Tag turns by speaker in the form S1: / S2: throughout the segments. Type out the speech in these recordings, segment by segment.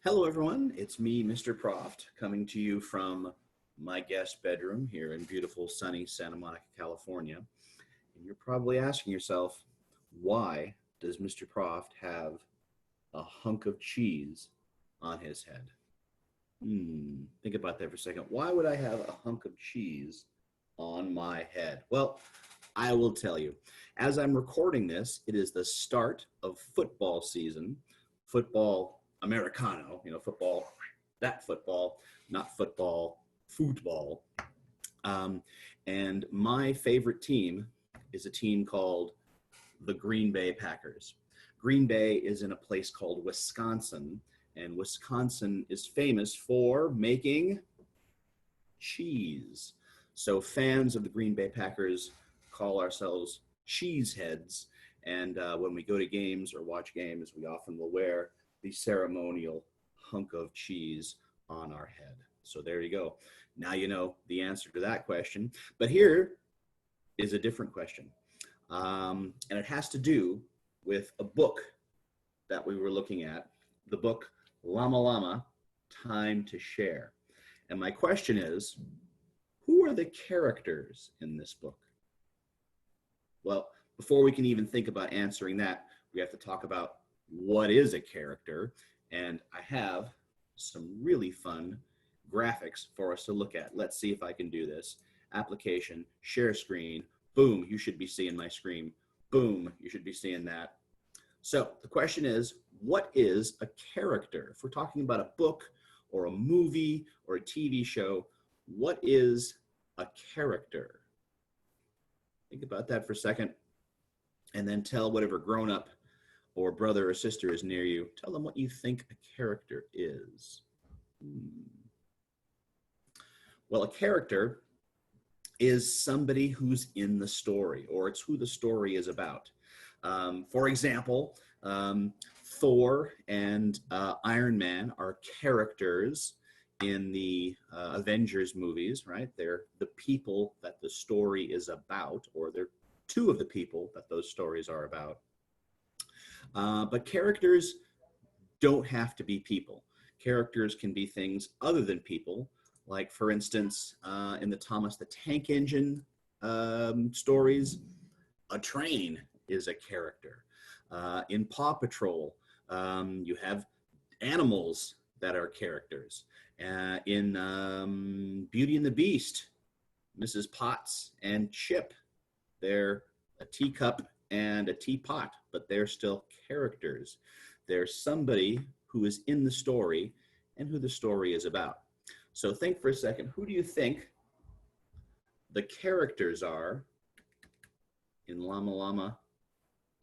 S1: Hello, everyone. It's me, Mr. Proft, coming to you from my guest bedroom here in beautiful, sunny Santa Monica, California. And you're probably asking yourself, why does Mr. Proft have a hunk of cheese on his head? Think about that for a second. Why would I have a hunk of cheese on my head? Well, I will tell you. As I'm recording this, it is the start of football season, football Americano, football, that football, not football, football. Um, and my favorite team is a team called the Green Bay Packers. Green Bay is in a place called Wisconsin, and Wisconsin is famous for making cheese. So fans of the Green Bay Packers call ourselves cheeseheads. And when we go to games or watch games, we often will wear the ceremonial hunk of cheese on our head. So there you go. Now you know the answer to that question. But here is a different question. And it has to do with a book that we were looking at, the book Llama Llama, Time to Share. And my question is, who are the characters in this book? Well, before we can even think about answering that, we have to talk about what is a character. And I have some really fun graphics for us to look at. Let's see if I can do this. Application, share screen, boom, you should be seeing my screen. Boom, you should be seeing that. So the question is, what is a character? If we're talking about a book or a movie or a TV show, what is a character? Think about that for a second, and then tell whatever grown-up or brother or sister is near you, tell them what you think a character is. Well, a character is somebody who's in the story, or it's who the story is about. For example, Thor and Iron Man are characters in the Avengers movies, right? They're the people that the story is about, or they're two of the people that those stories are about. But characters don't have to be people. Characters can be things other than people, like, for instance, in the Thomas the Tank Engine stories, a train is a character. In Paw Patrol, you have animals that are characters. In Beauty and the Beast, Mrs. Potts and Chip, they're a teacup and a teapot, but they're still characters. They're somebody who is in the story and who the story is about. So think for a second, who do you think the characters are in Llama Llama,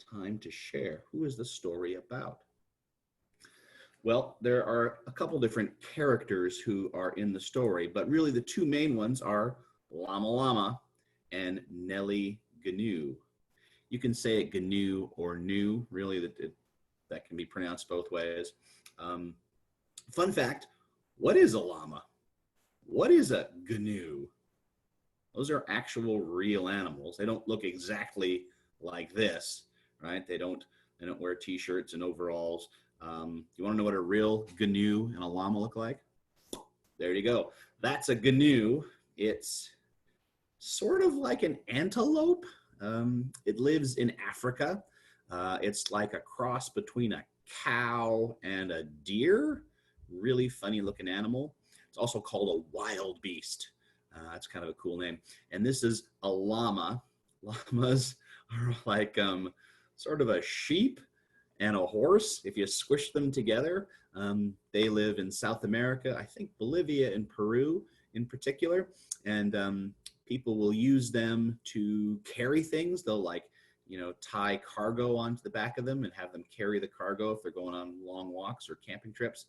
S1: Time to Share? Who is the story about? Well, there are a couple different characters who are in the story, but really the two main ones are Llama Llama and Nellie Gnu. You can say it GNU or new, really, that can be pronounced both ways. Fun fact, what is a llama? What is a GNU? Those are actual real animals. They don't look exactly like this, right? They don't wear t-shirts and overalls. You want to know what a real GNU and a llama look like? There you go. That's a GNU. It's sort of like an antelope. It lives in Africa. It's like a cross between a cow and a deer. Really funny looking animal. It's also called a wild beast. That's kind of a cool name. And this is a llama. Llamas are like sort of a sheep and a horse. If you squish them together, they live in South America, I think Bolivia and Peru in particular. And people will use them to carry things. They'll tie cargo onto the back of them and have them carry the cargo if they're going on long walks or camping trips.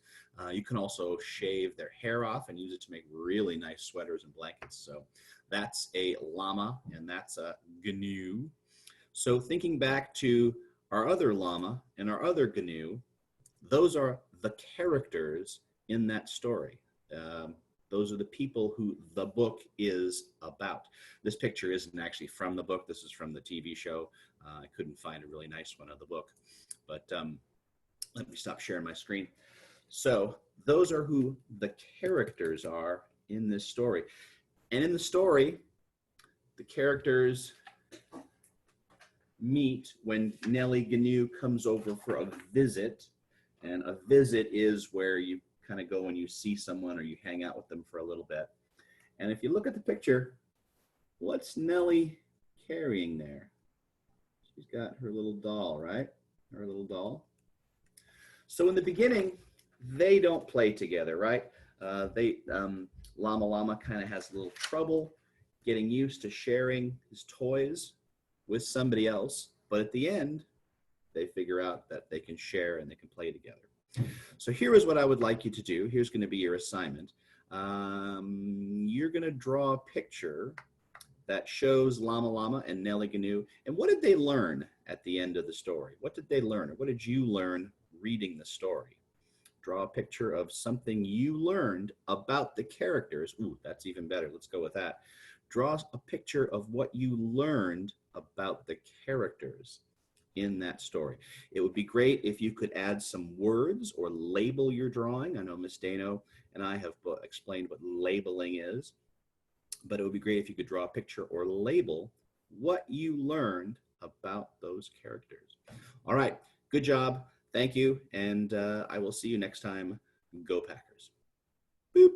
S1: You can also shave their hair off and use it to make really nice sweaters and blankets. So that's a llama, and that's a GNU. So thinking back to our other llama and our other GNU, those are the characters in that story. Those are the people who the book is about. This picture isn't actually from the book. This is from the TV show. I couldn't find a really nice one of the book. But let me stop sharing my screen. So those are who the characters are in this story. And in the story, the characters meet when Nellie Gnu comes over for a visit. And a visit is where you kind of go and you see someone or you hang out with them for a little bit. And if you look at the picture, what's Nellie carrying there? She's got her little doll, right? Her little doll. So in the beginning, they don't play together, right? Llama Llama kind of has a little trouble getting used to sharing his toys with somebody else. But at the end, they figure out that they can share and they can play together. So here is what I would like you to do. Here's going to be your assignment. You're going to draw a picture that shows Llama Llama and Nellie Gnu. And what did they learn at the end of the story? What did they learn? Or what did you learn reading the story? Draw a picture of something you learned about the characters. Ooh, that's even better. Let's go with that. Draw a picture of what you learned about the characters in that story. It would be great if you could add some words or label your drawing. I know Miss Dano and I have explained what labeling is, but it would be great if you could draw a picture or label what you learned about those characters. All right, good job. Thank you, and I will see you next time. Go Packers. Boop.